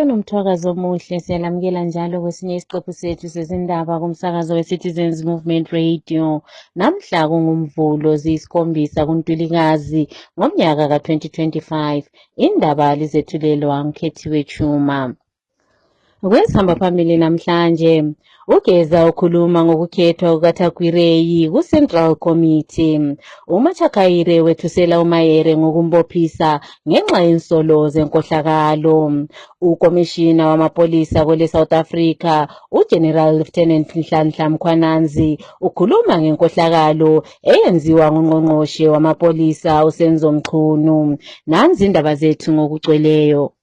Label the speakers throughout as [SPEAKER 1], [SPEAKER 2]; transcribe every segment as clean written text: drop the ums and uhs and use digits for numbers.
[SPEAKER 1] Kushona umthwakazo omuhle siyalamukela njalo kwesinye isiqephu sethu sezindaba kumsakazo we-Citizens Movement Radio. Namhla kungumvulo ziyisikhombisa kuNtulikazi ngomnyaka ka-2025. Indaba lizethulelwa ngikhethiwe Chuma. Kwesihamba phambili namhlanje, ugeza ukhuluma ngokukhethwa kukaThakwireyi ku-Central Committee. uMachakaire wethusela uMayere ngokumbophisa ngenxa yensolo zenkohlakalo. Ukomishina wamapolisa kwele South Africa, uGeneral Lieutenant Nhlanhla Mkhwananzi, ukhuluma ngenkohlakalo eyenziwa ngungqongqoshe wamapolisa uSenzo Mchunu. Nanzi indaba zethu ngokugcweleyo.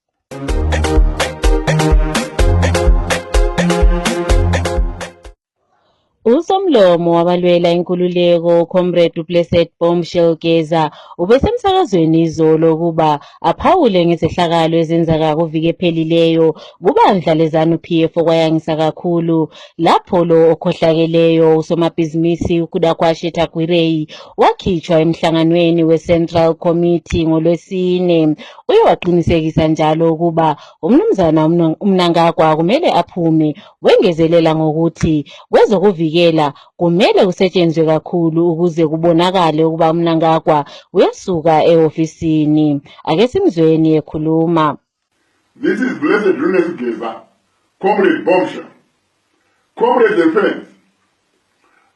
[SPEAKER 1] Usomlomo wabalwela inkululeko Comrade duPlessis Bombshell Geza ubesemsakazweni izolo kuba aphawule ngezehlakalo ezenzeka kuviki ephelileyo kubandla leZANU-PF okwayangisa kakhulu lapho lo okhohlakeleyo usomabhizinisi uKudakwashe Thakwireyi wakhitshwa emhlanganweni we-Central Committee ngoLwesine. Uye waqinisekisa njalo ukuba umnumzana uMnangagwa kumele aphume, wengezelela ngokuthi kwezokuvikela kumele kusetshenzwe kakhulu ukuze kubonakale ukuba uMnangagwa uyasuka e-ofisini. Ake simzweni ekhuluma.
[SPEAKER 2] This is Blessed Lunes Geza, Comrade Bombshell. Comrades and friends,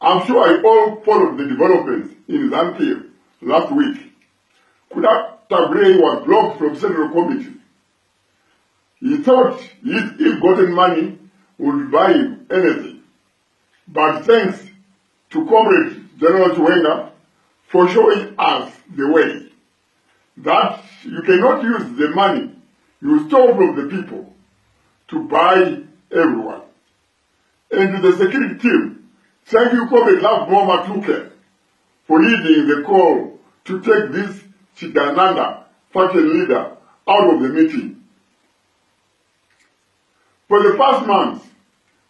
[SPEAKER 2] I'm sure I all followed the developments in ZANU-PF last week. Thakwireyi was blocked from Central Committee. He thought his ill-gotten money would buy him anything. But thanks to Comrade General Chiwenga for showing us the way that you cannot use the money you stole from the people to buy everyone. And to the security team, thank you, Comrade Love Moma Tuke, for leading the call to take this Chigananda faction leader out of the meeting. For the past months,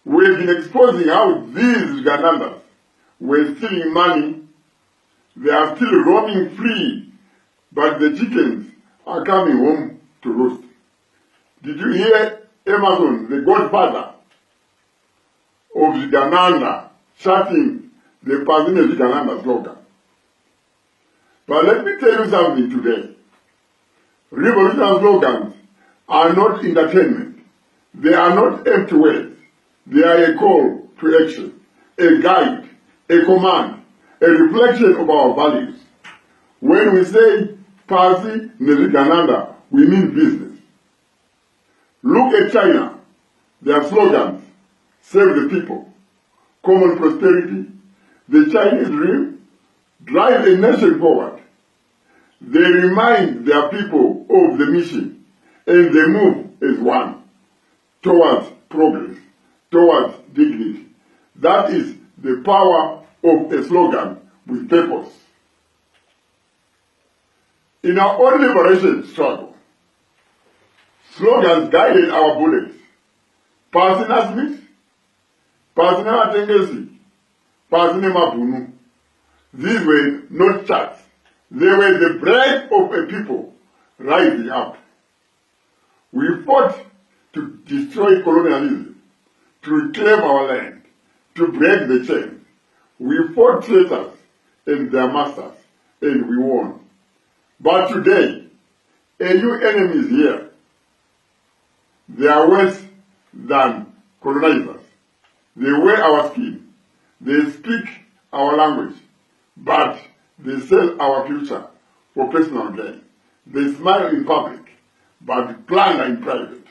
[SPEAKER 2] we have been exposing how these Ganandas were stealing money. They are still roaming free, but the chickens are coming home to roost. Did you hear Emerson, the godfather of Gananda, shouting the Pazine Gananda slogan? But let me tell you something today. Revolutionary slogans are not entertainment. They are not empty words. They are a call to action, a guide, a command, a reflection of our values. When we say Pasi Nezigananda, we mean business. Look at China. Their slogans: save the people, common prosperity, the Chinese dream, drive a nation forward. They remind their people of the mission, and they move as one towards progress, towards dignity. That is the power of a slogan with purpose. In our own liberation struggle, slogans guided our bullets. Pasina Smith, Pasina Atengesi, Pasina Mabunu. These were not charts. They were the breath of a people rising up. We fought to destroy colonialism, to reclaim our land, to break the chains. We fought traitors and their masters, and we won. But today, a new enemy is here. They are worse than colonizers. They wear our skin. They speak our language. But they sell our future for personal gain. They smile in public, but plunder in private.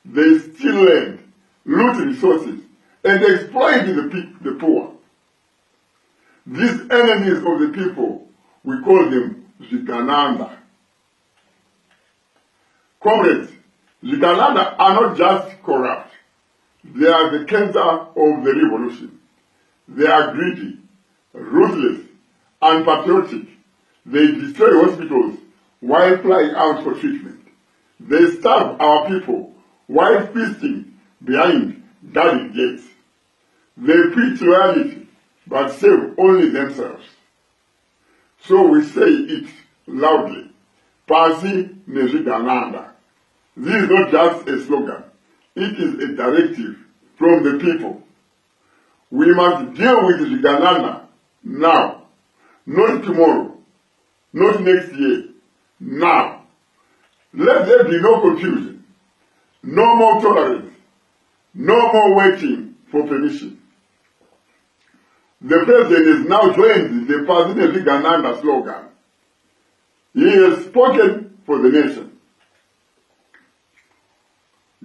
[SPEAKER 2] They steal land, loot resources, and exploit the poor. These enemies of the people, we call them Zigananda. Comrades, Zigananda are not just corrupt. They are the cancer of the revolution. They are greedy, ruthless, unpatriotic. They destroy hospitals while flying out for treatment. They starve our people while feasting behind guarded gates. They preach loyalty but save only themselves. So we say it loudly. Pasi Nezigananda. This is not just a slogan. It is a directive from the people. We must deal with Ziganana now, not tomorrow, not next year, now. Let there be no confusion, no more tolerance, no more waiting for permission. The president has now joined the President Ziganana slogan. He has spoken for the nation.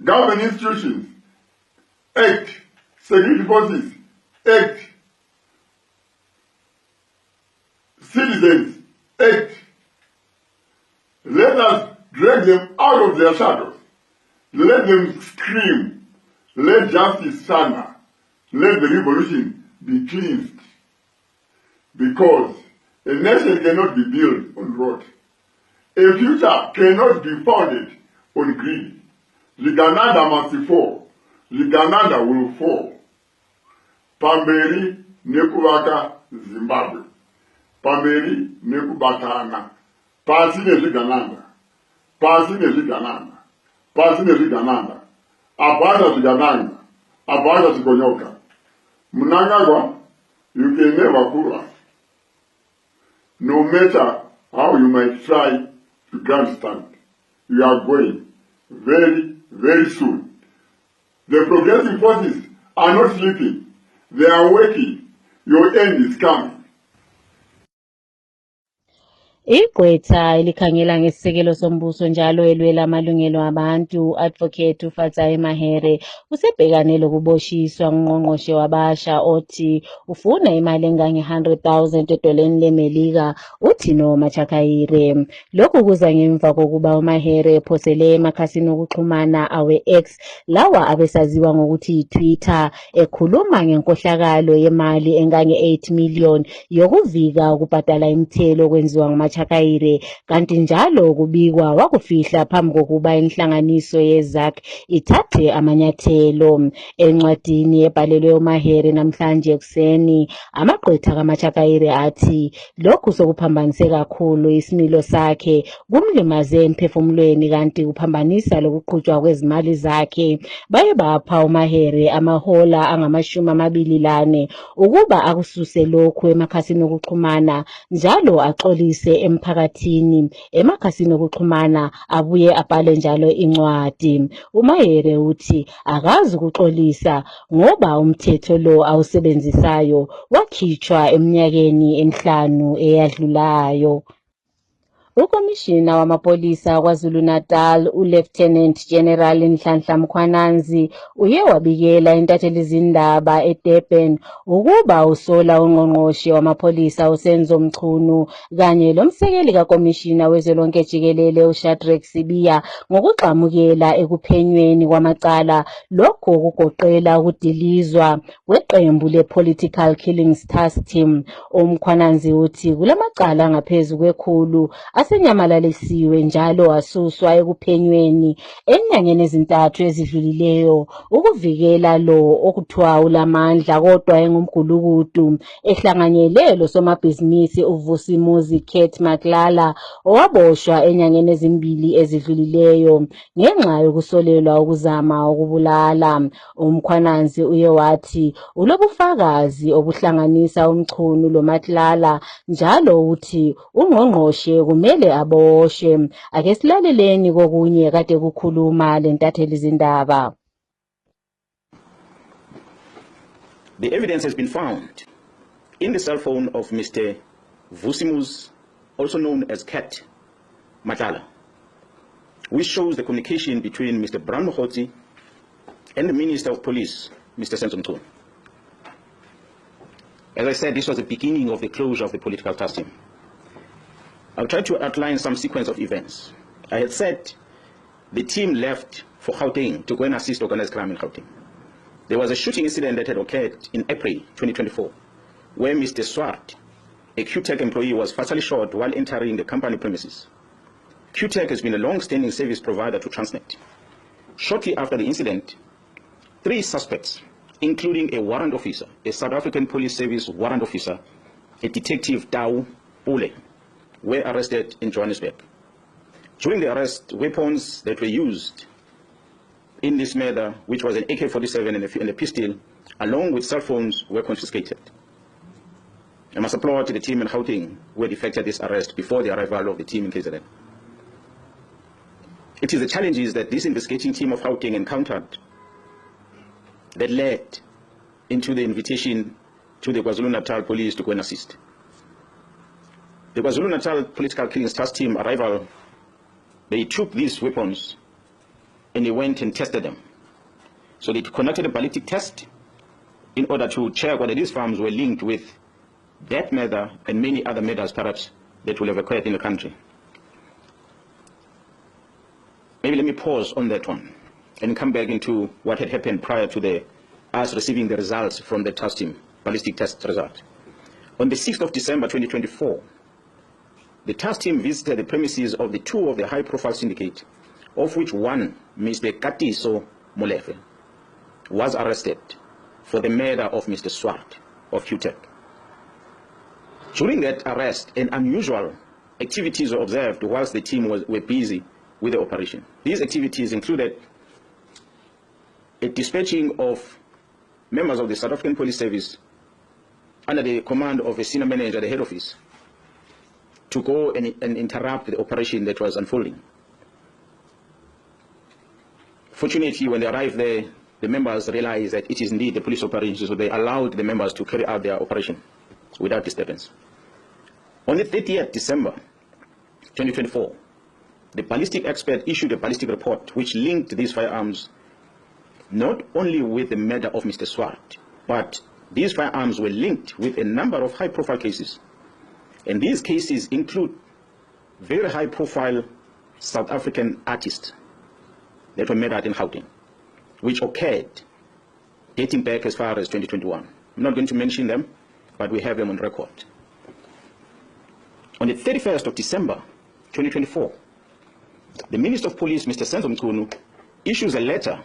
[SPEAKER 2] Government institutions, act. Security forces, act. Citizens, act. Let us drag them out of their shadows. Let them scream. Let justice thunder. Let the revolution be cleansed. Because a nation cannot be built on road. A future cannot be founded on greed. Zigananda must fall. Zigananda will fall. Pamberi nekuvaka Zimbabwe. Pamberi nekubatana. Pasi neZigananda. Pasi neZigananda. Pasi neZigananda. Abada Zigananda. Abada Zigonyoka. Mnangagwa, you can never fool us. No matter how you might try to grandstand, you are going very, very soon. The progressive forces are not sleeping. They are waking. Your end is coming.
[SPEAKER 1] Igqwetha elikhangela ngesisekelo sombuso njalo elwela amalungelo abantu advocate uFatsai Mahere usebhekane lokuboshiswa ngqongqoshe wabasha othi ufuna imali engange 100,000 edoleni leMelika uThino Machakayire. Lokhu kuza ngemva kokuba uMahere ephosele emakhasini okuxhumana awe-X lawa abesaziwa ngokuthi Twitter ekhuluma ngenkohlakalo yemali engange 8 million yokuvika ukubhadala imithelo okwenziwa Machakayire kanti njalo kubikwa wakufihla phambi kokuba inhlanganiso yeZAC ithathe amanyathelo. Encwadini ebhalelwe uMahere namhlanje ekuseni amagqwetha kaMachakayire athi lokhu sokuphambanise kakhulu isimilo sakhe kumlimaze emphefumulweni kanti kuphambanisa lokuqhutshwa kwezimali zakhe. Baye bapha uMahere amahola angama24 ukuba akususe lokhu emakhasini okuxhumana njalo axolise emphakathini emakhasini okuxhumana abuye abhale njalo incwadi. uMahere uthi akazi ukuxolisa ngoba umthetho lo awusebenzisayo wakhitshwa eminyakeni emihlanu eyadlulayo. Ukomishina wamapolisa kwaZulu-Natal uLieutenant General Nhlanhla Mkhwananzi uye wabikela intathelizindaba eDurban ukuba usola ungqongqoshe wamapolisa uSenzo Mchunu kanye lomsekeli kakomishina wezolonke jikelele uShadrack Sibiya ngokugxamukela ekuphenyweni kwamacala lokho kugoqela ukudilizwa kweqembu le-Political Killings Task Team. uMkhwananzi uthi kulamacala ngaphezulu kwekhulu asenyamalaliswe njalo asuswa ekuphenyweni eminyakeni ezintathu ezidlulileyo ukuvikela lo okuthiwa ulamandla kodwa engumgulukudu ehlanganyele losomabhizinisi uVusimuzi Kate Maklala owaboshwa enyangeni ezimbili ezidlulileyo ngenxa yokusolelwa ukuzama ukubulala. uMkhwananzi uye wathi ulobufakazi obuhlanganisa uMchunu loMaklala njalo uthi ungqongqoshe kumele aboshwe. Ake silaleleni kokunye kade kukhuluma lentathelizindaba.
[SPEAKER 3] The evidence has been found in the cell phone of Mr. Vusimuzi, also known as Cat Matlala, which shows the communication between Mr. Bram Mokhotsi and the Minister of Police, Mr. Senzo Mchunu. As I said, this was the beginning of the closure of the political task team. I'll try to outline some sequence of events. I had said the team left for Gauteng to go and assist organized crime in Gauteng. There was a shooting incident that had occurred in April 2024, where Mr. Swart, a QTech employee, was fatally shot while entering the company premises. QTech has been a long-standing service provider to Transnet. Shortly after the incident, 3 suspects, including a warrant officer, a South African Police Service warrant officer, a detective Tau Pule, were arrested in Johannesburg. During the arrest, weapons that were used in this murder, which was an AK-47 and a pistol, along with cell phones, were confiscated. I must applaud the team in Gauteng who had effected this arrest before the arrival of the team in KZN. It is the challenges that this investigating team of Gauteng encountered that led into the invitation to the KwaZulu-Natal police to go and assist. The KwaZulu-Natal Political Killings Task Team arrival, they took these weapons and they went and tested them. So they conducted a ballistic test in order to check whether these firearms were linked with that murder and many other murders perhaps that will have occurred in the country. Maybe let me pause on that one and come back into what had happened prior to us receiving the results from the task team, ballistic test result. On the 6th of December 2024, the task team visited the premises of the two of the high-profile syndicate, of which one, Mr. Katiso Molefe, was arrested for the murder of Mr. Swart of QTech. During that arrest, an unusual activities were observed whilst the team were busy with the operation. These activities included a dispatching of members of the South African Police Service under the command of a senior manager at the head office to go and interrupt the operation that was unfolding. Fortunately, when they arrived there, the members realized that it is indeed the police operation, so they allowed the members to carry out their operation without disturbance. On the 30th December 2024, the ballistic expert issued a ballistic report which linked these firearms not only with the murder of Mr. Swart, but these firearms were linked with a number of high-profile cases. And these cases include very high-profile South African artists that were murdered in Gauteng, which occurred dating back as far as 2021. I'm not going to mention them, but we have them on record. On the 31st of December 2024, the Minister of Police, Mr. Senzo Mchunu, issues a letter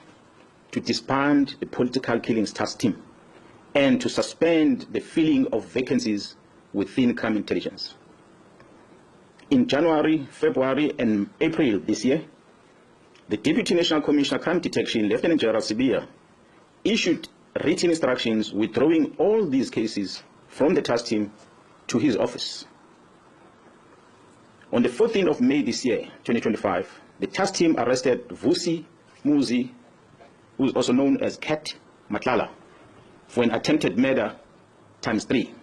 [SPEAKER 3] to disband the Political Killings Task Team and to suspend the filling of vacancies within crime intelligence. In January, February, and April this year, the Deputy National Commissioner Crime Detection, Lieutenant General Sibiya, issued written instructions withdrawing all these cases from the task team to his office. On the 14th of May this year, 2025, the task team arrested Vusi Muzi, who is also known as Cat Matlala, for an attempted murder ×3.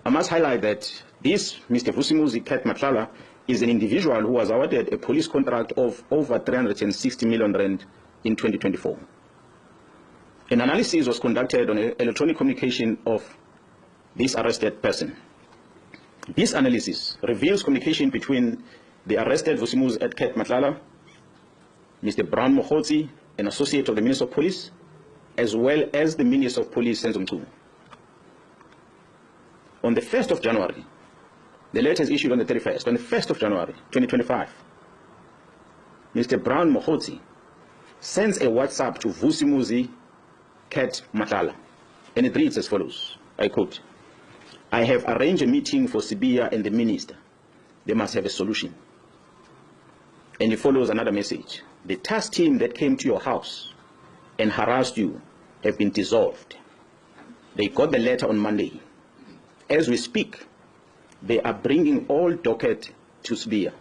[SPEAKER 3] I must highlight that this Mr. Vusi Muzi Cat Matlala is an individual who was awarded a police contract of over 360 million rand in 2024. An analysis was conducted on electronic communication of this arrested person. This analysis reveals communication between the arrested Vusi Muzi at Cat Matlala, Mr. Brown Mokhotsi, an associate of the Minister of Police, as well as the Minister of Police, Senzo Mchunu. On the 1st of January, the letter is issued on the 31st. On the 1st of January, 2025, Mr. Brown Mokhotsi sends a WhatsApp to Vusi Muzi Cat Matlala, and it reads as follows, I quote, "I have arranged a meeting for Sibiya and the minister. They must have a solution." And it follows another message. "The task team that came to your house and harassed you have been dissolved. They got the letter on Monday. As we speak, they are bringing all docket to Sibiya."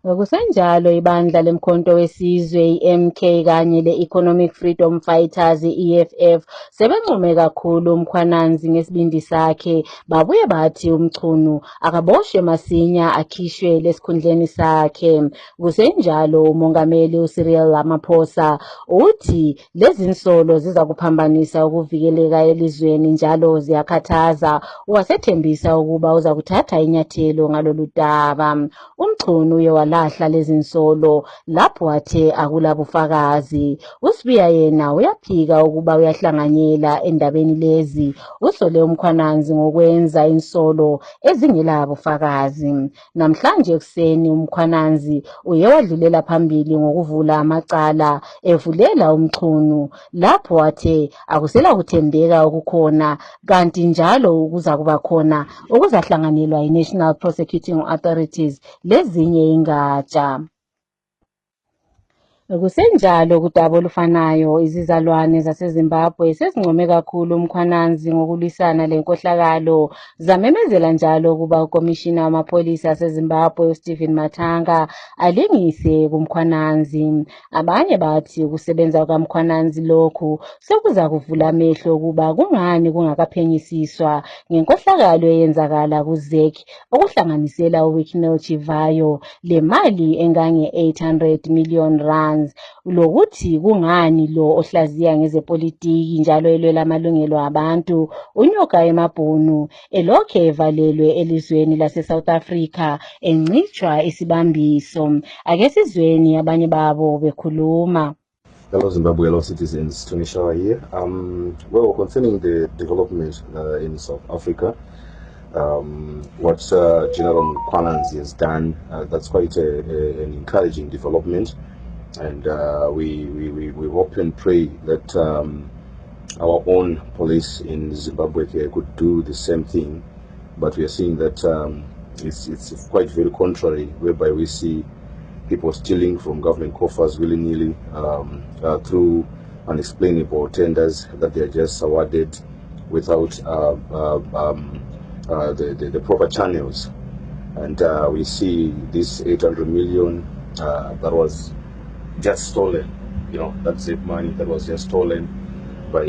[SPEAKER 1] Ngokusenjalo ibandla lemkhonto wesizwe iMK kanye le-Economic Freedom Fighters EFF sebencome kakhulu uMkhwananzi ngesibindi sakhe, babuye bathi uMchunu akaboshwe masinya akhishwe lesikhundleni sakhe. Kusenjalo umongameli uCyril Ramaphosa uthi lezi nsolo ziza kuphambanisa ukuvikeleka elizweni njalo ziyakhathaza, wasethembisa ukuba uza kuthatha inyathelo ngalolu daba. uMchunu uye walahla lezi nsolo lapho athe akulabufakazi. uSibiya yena uyaphika ukuba uyahlanganyela endabeni lezi. Usole uMkhwananzi ngokwenza insolo ezingelabufakazi. Namhlanje ekuseni uMkhwananzi uye wadlulela phambili ngokuvula amacala evulela uMchunu lapho athe akusela kuthembeka okukhona kanti njalo kuza kuba khona okuzahlanganelwa yi-National Prosecuting Authorities lezinye ingatsha. Kusenjalo kudaba olufanayo izizalwane zaseZimbabwe sezincome kakhulu uMkhwananzi ngokulwisana lenkohlakalo. Zamemezela njalo ukuba ukomishina wamapholisa aseZimbabwe uStephen Matanga alingise kuMkhwananzi. Abanye bathi ukusebenza kukaMkhwananzi lokhu sekuza kuvula amehlo ukuba kungani kungakaphenyisiswa ngenkohlakalo eyenzakala kuZEC okuhlanganisela uWicknell Chivayo le mali engange 800 million rands. Lokuthi kungani lo ohlaziya ngezepolitiki njalo elwela amalungelo abantu uNyoka Emabhunu elokhe evalelwe elizweni laseSouth Africa encitshwa isibambiso. Ake sizweni abanye babo bekhuluma.
[SPEAKER 4] Hello Zimbabwe, hello citizens, Tony Shaw here. Well, concerning the development in South Africa, what General Mkhwananzi has done, that's quite an encouraging development. And we hope and pray that our own police in Zimbabwe could do the same thing. But we are seeing that it's quite very contrary, whereby we see people stealing from government coffers willy-nilly through unexplainable tenders that they are just awarded without the proper channels. And we see this 800 million that was just stolen, that's it, money that was just stolen by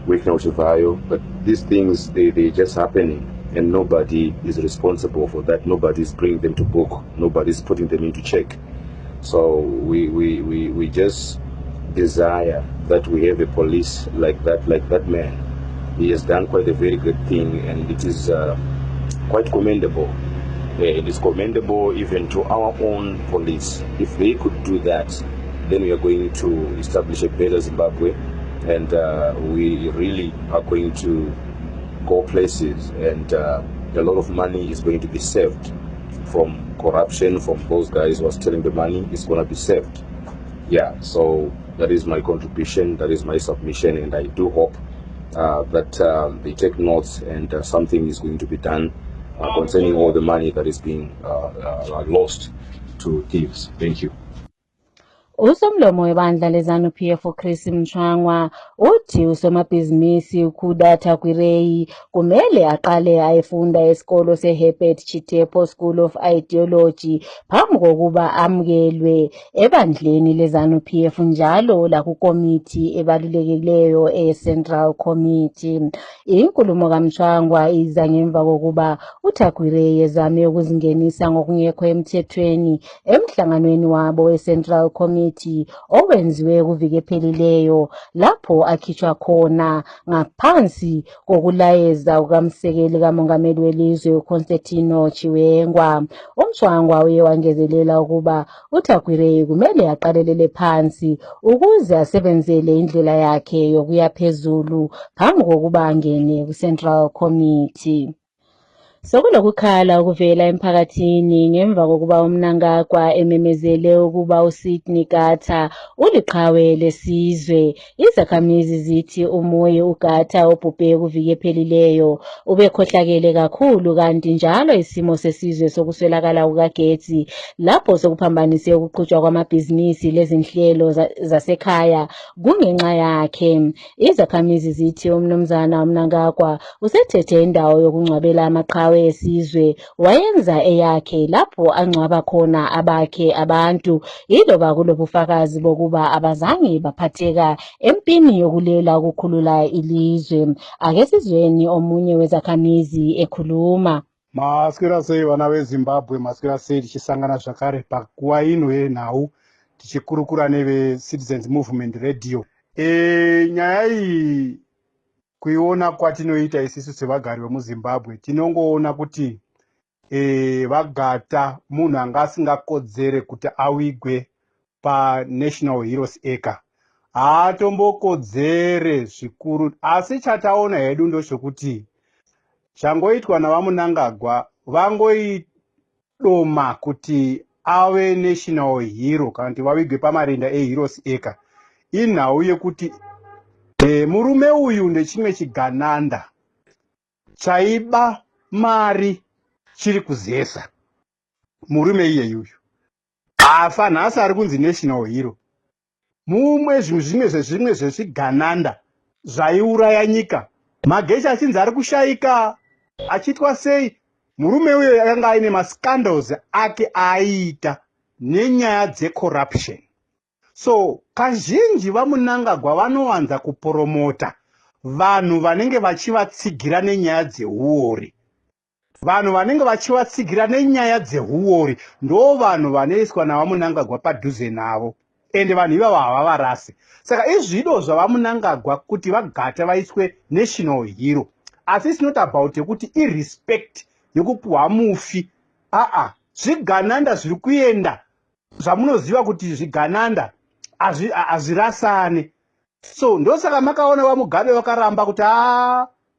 [SPEAKER 4] Wicknell Chivayo. But these things, they just happening and nobody is responsible for that. Nobody's bringing them to book. Nobody's putting them into check. So we just desire that we have a police like that man. He has done quite a very good thing, and it is quite commendable. It is commendable even to our own police. If they could do that, then we are going to establish a better Zimbabwe, and we really are going to go places, and a lot of money is going to be saved from corruption, from those guys who are stealing the money. It's going to be saved. Yeah, so that is my contribution, that is my submission, and I do hope that they take notes and something is going to be done concerning all the money that is being lost to thieves. Thank you.
[SPEAKER 1] Usomlomo webandla leZANU-PF uChris Mchwangwa uthi usomabhizinisi uKhudata Kwireyi kumele aqale ayefunda esikolo seHerbert Chitepo School of Ideology phambi kokuba amukelwe ebandleni leZANU-PF njalo lakukomiti ebalulekileyo eCentral Committee. Inkulumo kaMchwangwa iza ngemva kokuba uThakwireyi ezame ukuzingenisa ngokungekho emthethweni emhlanganweni wabo weCentral Committee owenziwe kuviki ephelileyo lapho akhitshwa khona ngaphansi kokulayeza kukamsekeli kamongameli welizwe uConstantino Chiwenga. uMchwangwa uye wangezelela ukuba uThakwireyi kumele aqalelele phansi ukuze asebenzele indlela yakhe yokuya phezulu phambi kokuba angene kuCentral Committee. Sokulokukhala ukuvela emphakathini ngemva kokuba uMnangagwa ememezele ukuba uSydney Gatha uliqhawe lesizwe. Izakhamizi zithi umoya uGatha obhubhe kuviki ephelileyo ubekhohlakele kakhulu, kanti njalo isimo sesizwe sokuswelakala kukagetsi lapho sokuphambanise ukuqhutshwa kwamabhizinisi lezinhlelo zasekhaya kungenxa yakhe. Izakhamizi zithi umnumzana uMnangagwa usethethe indawo yokungcwabela amaqhawe esizwe wayenza eyakhe lapho angcwaba khona abakhe abantu, yiloba kulobufakazi bokuba abazange baphatheka empini yokulela ukukhulula ilizwe. Ake sizweni omunye wezakhamizi ekhuluma.
[SPEAKER 5] Masikira sei vana veZimbabwe, masikira sei tichisangana zvakare panguva ino yenhau tichikurukura neveCitizens Movement Radio. Nyaya iyi kuiona kwatinoita isusu sevagari vemuZimbabwe tinongoona kuti vagata munhu anga asingakodzere kuti awigwe paNational Heroes Acre haatombokodzere zvikuru, asi chataona hedu ndochokuti changoitwa navaMunangagwa vangoidoma kuti ave national hero kana kuti vavigwe pamarinda eHeroes Acre. Inhau yekuti murume uyu ndechimwe chigananda chaiba mari chiri kuzesa. Murume iyeyuyu afa nhasi ari kunzi national hero. Mumwe zvimwe zvezvigananda zvaiuraya nyika, Magesha achinzi ari kushaika achitwa sei. Murume uyu akanga aine mascandals ake aiita nenyaya dzecorruption. So kazhinji vaMunangagwa vanowanza kuporomota vanhu vanenge vachivatsigira nenyaya dzeuori. Vanhu vanenge vachivatsigira nenyaya dzeuori ndo vanhu vanoiswa navaMunangagwa padhuze navo, ende vanhu ivava havavarasi. Saka izvido zvavaMunangagwa kuti vagata vaiswe national hero, asi it's not about yekuti irrespect yekupuhwa mufi. Zvigananda zviri kuenda zvamunoziva kuti zvigananda hazvirasane. So ndosaka makaona vaMugabe vakaramba kuti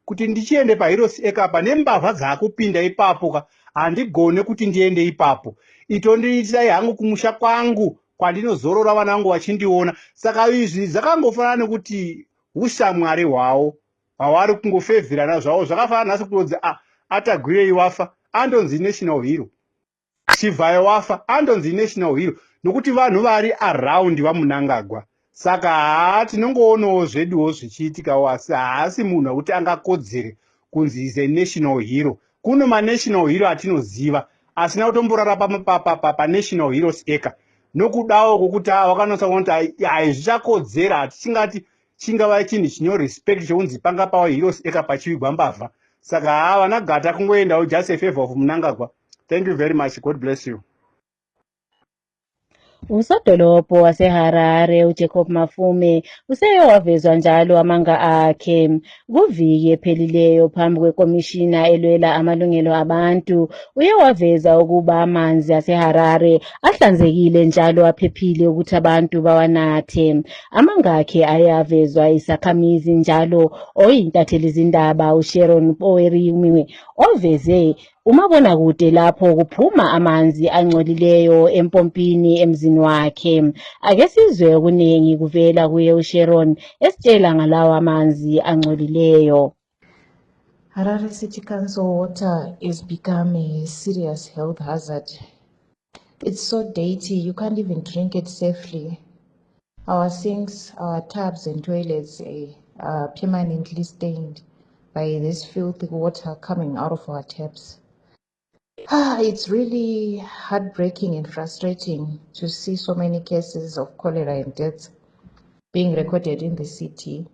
[SPEAKER 5] kuti ndichiende paHeroes Acre pa nembavha dzakupinda ipapo handigone kuti ndiende ipapo, itondiitai hangu kumusha kwangu kwandinozorora vana vangu vachindiona. Saka izvi zvakangofanana nekuti ushamwari hwavo hwavari kungofevhirana zvavo. Zvakafanana nhasi kunzi Atagwire wafa andonzi national hero, Chivhayo wafa andonzi national hero, nokuti vanhu vari around vaMunangagwa. Saka tinongoonawo zveduwo zvichiitikawo, asi haasi munhu wekuti angakodzere kunzi is a national hero. Kuno manational hero atinoziva asina kutomborara paNational Heroes Acre, nokudawo kwokuti vakanatsakuona kuti haizvichakodzera, hatichingati chingava chinhu chine respect chokunzi panga pawa Heroes Acre pachivigwa mbavha. Saka vanagata kungoendawo just a favor of Munangagwa. Thank you very much. God bless you.
[SPEAKER 1] Usodolopho waseHarare uJacob Mafume useye wavezwa njalo amanga akhe kuviki ephelileyo phambi kwekomishina elwela amalungelo abantu. Uye waveza ukuba amanzi aseHarare ahlanzekile njalo aphephile ukuthi abantu bawanathe. Amanga akhe ayavezwa isakhamizi njalo oyintatheli zindaba uSharon Powerimi oveze umabonakude lapho kuphuma amanzi angcolileyo empompini emzini wakhe. Ake sizwe okuningi kuvela kuye uSharon esitshela ngalawa amanzi angcolileyo.
[SPEAKER 6] Harare City Council water is becoming a serious health hazard. It's so dirty, you can't even drink it safely. Our sinks, our tubs and toilets are permanently stained by this filthy water coming out of our taps. It's really heartbreaking and frustrating to see so many cases of cholera and deaths being recorded in the city.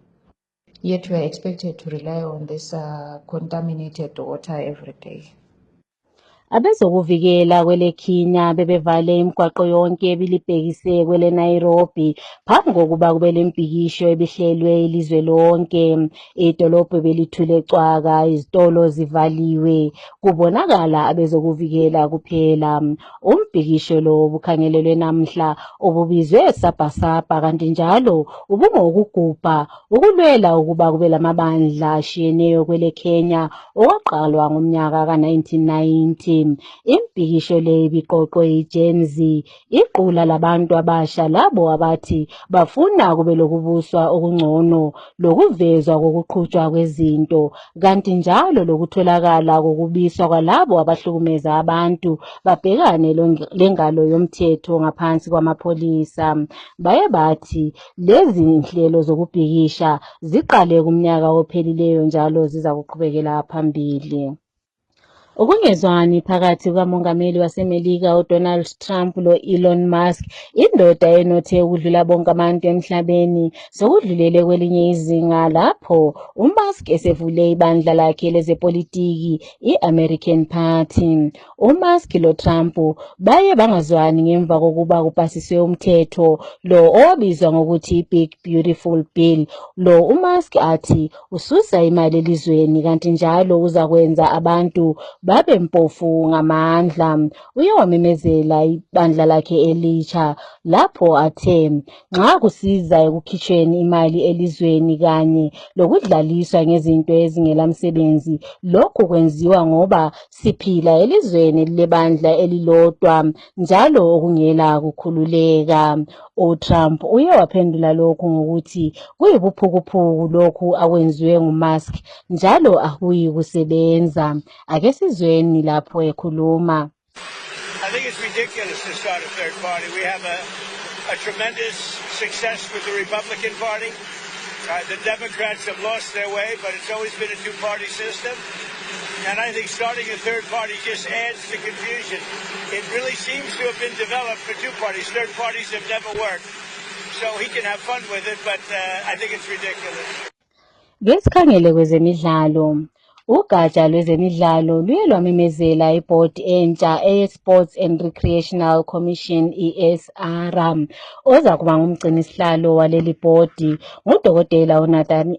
[SPEAKER 6] Yet we are expected to rely on this contaminated water every day.
[SPEAKER 1] Abezokuvikela kweleKenya bebevale imigwaqo yonke ebilibhekise kwele Nairobi phambi kokuba kube lempikisho ebihlelwe ilizwe lonke. Idolobho belithule cwaka, izitolo zivaliwe, kubonakala abezokuvikela kuphela. Umbhikisho lo bukhangelelwe namhla obubizwe sabhasabha, kanti njalo ubungokugubha ukulwela ukuba kube lamabandla ashiyeneyo kweleKenya okwaqalwa ngomnyaka ka-1990. Impikisho le ibiqoqwe yiGen Z, iqula labantu abasha labo abathi bafuna kube lokubuswa okungcono, lokuvezwa kokuqhutshwa kwezinto, kanti njalo lokutholakala kokubiswa kwalabo abahlukumeza abantu babhekane lengalo yomthetho ngaphansi kwamapholisa. Baye bathi lezi nhlelo zokubhikisha ziqale kumnyaka ophelileyo njalo ziza kuqhubekela phambili. Ukungezwani phakathi kukamongameli waseMelika uDonald Trump lo-Elon Musk, indoda enothe ukudlula bonke abantu emhlabeni, sokudlulele kwelinye izinga lapho uMusk esevule ibandla lakhe lezepolitiki i-American Party. uMusk loTrump baye bangazwani ngemva kokuba kupasiswe umthetho lo owabizwa ngokuthi Big Beautiful Bill. Lo uMusk athi ususa imali elizweni, kanti njalo uzakwenza abantu babempofu ngamandla. Uye wamemezela ibandla lakhe elitsha lapho athe nxa kusiza ekukhitshweni imali elizweni kanye lokudlaliswa ngezinto ezingelamsebenzi, lokhu kwenziwa ngoba siphila elizweni lebandla elilodwa njalo okungela kukhululeka. uTrump uye waphendula lokhu ngokuthi kuyibuphukuphuku lokhu akwenziwe nguMusk njalo akuyi kusebenza. Ake sizweni lapho ekhuluma.
[SPEAKER 7] I think it's ridiculous to start a third party. We have a tremendous success with the Republican Party. The Democrats have lost their way, but it's always been a two-party system. And I think starting a third party just adds to confusion. It really seems to have been developed for two parties. Third parties have never worked. So he can have fun with it, but I think it's ridiculous.
[SPEAKER 1] Ngesikhangele kwezemidlalo, ugatsha lwezemidlalo luye lwamemezela ibhodi entsha e-Sports and Recreational Commission ESR oza kuba ngumgcinisihlalo waleli bhodi ngudokotela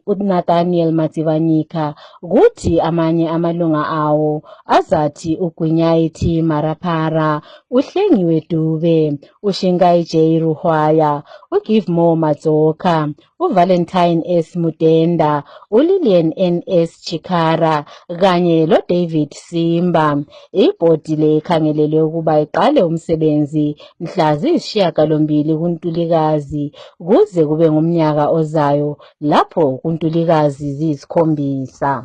[SPEAKER 1] uNathaniel Matsivanyika, kuthi amanye amalunga awo azathi uGunyathi Marapara, uHlengiwe Dube, uShingai J Ruhwaya, uGivemore Madzoka, uValentine S Mudenda, uLillian N.S. Chikara kanye loDavid Simba. Ibhodi le ikhangelelwe ukuba iqale umsebenzi mhla ziyisishiyagalombili kuNtulikazi kuze kube ngumnyaka ozayo lapho kuNtulikazi ziyisikhombisa.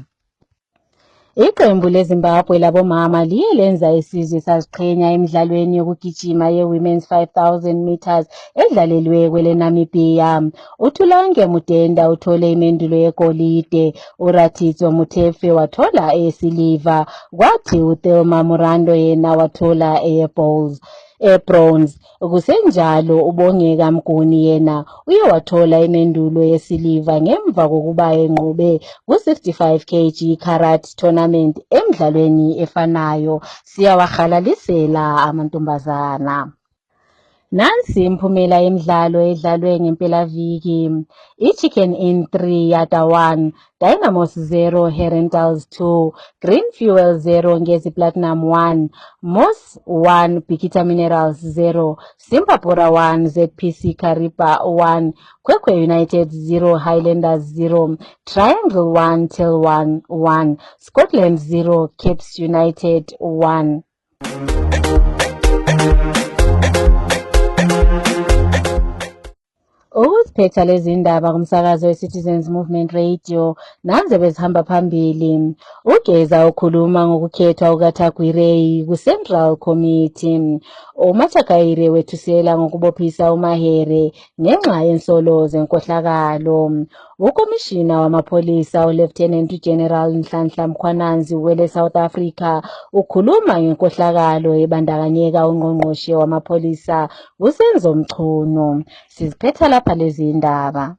[SPEAKER 1] Iqembu leZimbabwe labomama liye lenza isizwe saziqhenya emidlalweni yokugijima ye-Women's 5000 meters edlalelwe kweleNamibia. uThulange Mudenda uthole imendulo yegolide, uRatitswa Mutefe wathola eyesiliva, kwathi uThelma Murando yena wathola bronze. Kusenjalo uBongeka Mguni yena uye wathola imendulo yesiliva ngemva kokuba enqobe ku-65 kg karate tournament emidlalweni efanayo. Siyawahalalisela amantombazana. Nansi imphumela yemidlalo edlalwe ngempelaviki. iChicken Inn 3 Yata 1, Dynamos 0 Herentals 2, Green Fuel 0 Ngezi Platinum 1, Moss 1 Bikita Minerals 0, Simpapura 1 ZPC Kariba 1, Kwekwe United 0 Highlanders 0, Triangle 1 Till 1, Scotland 0 Caps United 1. Ukuziphetha lezi ndaba kumsakazo we-Citizens Movement Radio nanze bezihamba phambili. Ugeza ukhuluma ngokukhethwa kukaThagwirei ku-Central Committee. uMatsakaire wethusela ngokubophisa uMahere ngenxa yensolo zenkohlakalo. Ukomishina wamapholisa uLieutenant General Nhlanhla Mkhwananzi wele South Africa ukhuluma ngenkohlakalo ebandakanyeka ungqongqoshe wamapholisa uSenzo Mchunu. Siziphetha lapha lezi ndaba.